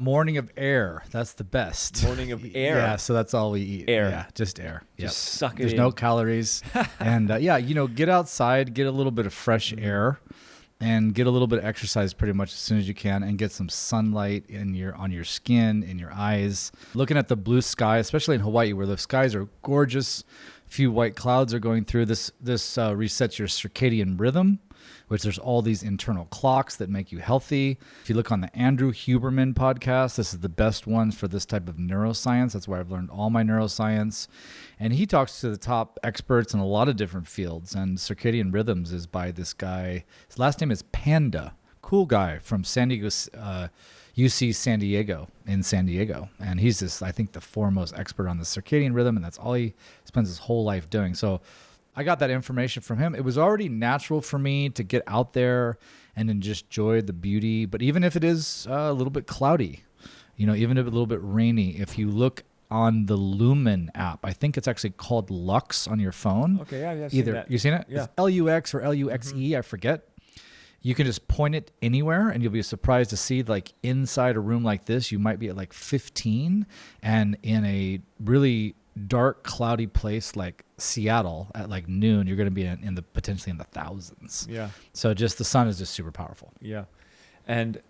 Morning of air. That's the best. Morning of air. Yeah, so that's all we eat. Air. Yeah, just air. Just suck it There's in. no calories. And get outside, get a little bit of fresh air, and get a little bit of exercise pretty much as soon as you can, and get some sunlight on your skin, in your eyes. Looking at the blue sky, especially in Hawaii where the skies are gorgeous. A few white clouds are going through. This resets your circadian rhythm, which there's all these internal clocks that make you healthy. If you look on the Andrew Huberman podcast, this is the best one for this type of neuroscience. That's where I've learned all my neuroscience. And he talks to the top experts in a lot of different fields. And circadian rhythms is by this guy. His last name is Panda. Cool guy from San Diego, UC San Diego in San Diego. And he's I think the foremost expert on the circadian rhythm. And that's all he spends his whole life doing. So I got that information from him. It was already natural for me to get out there and then just enjoy the beauty. But even if it is a little bit cloudy, even if a little bit rainy, if you look on the Lumen app, I think it's actually called Lux on your phone. Okay, yeah, I've seen that. You've seen it? Yeah. It's LUX or LUXE, I forget. You can just point it anywhere and you'll be surprised to see like inside a room like this, you might be at like 15, and in a really dark, cloudy place like Seattle at like noon, you're going to be potentially in the thousands. Yeah. So just the sun is just super powerful. Yeah. And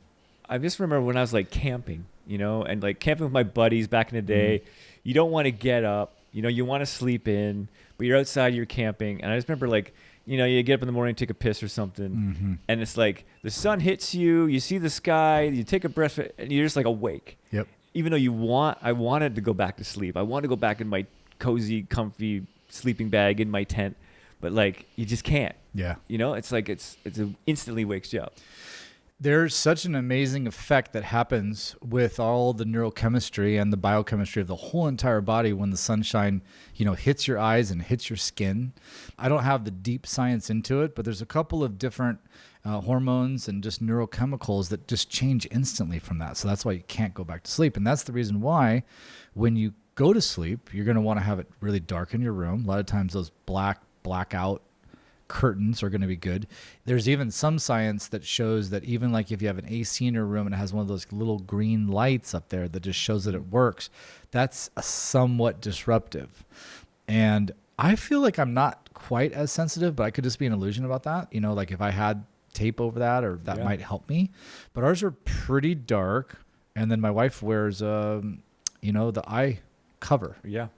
I just remember when I was like camping, and like camping with my buddies back in the day, you don't want to get up, you want to sleep in, but you're outside, you're camping. And I just remember like, you get up in the morning, take a piss or something, and it's like the sun hits you, you see the sky, you take a breath, and you're just like awake. Yep. Even though I wanted to go back to sleep. I wanted to go back in my cozy, comfy sleeping bag in my tent, but like you just can't. Yeah. It's like it instantly wakes you up. There's such an amazing effect that happens with all the neurochemistry and the biochemistry of the whole entire body when the sunshine, hits your eyes and hits your skin. I don't have the deep science into it, but there's a couple of different hormones and just neurochemicals that just change instantly from that. So that's why you can't go back to sleep. And that's the reason why when you go to sleep, you're going to want to have it really dark in your room. A lot of times those blackout curtains are going to be good. There's even some science that shows that even like if you have an AC in your room and it has one of those little green lights up there that just shows that it works, that's somewhat disruptive. And I feel like I'm not quite as sensitive, but I could just be an illusion about that. Like if I had tape over that, or that might help me. But ours are pretty dark. And then my wife wears, the eye cover. Yeah.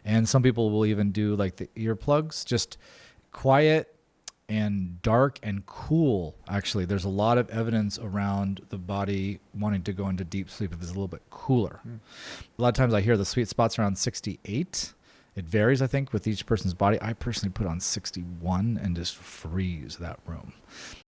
And some people will even do like the earplugs, just quiet and dark and cool. Actually, there's a lot of evidence around the body wanting to go into deep sleep if it's a little bit cooler. A lot of times I hear the sweet spot's around 68. It varies, I think, with each person's body. I personally put on 61 and just freeze that room.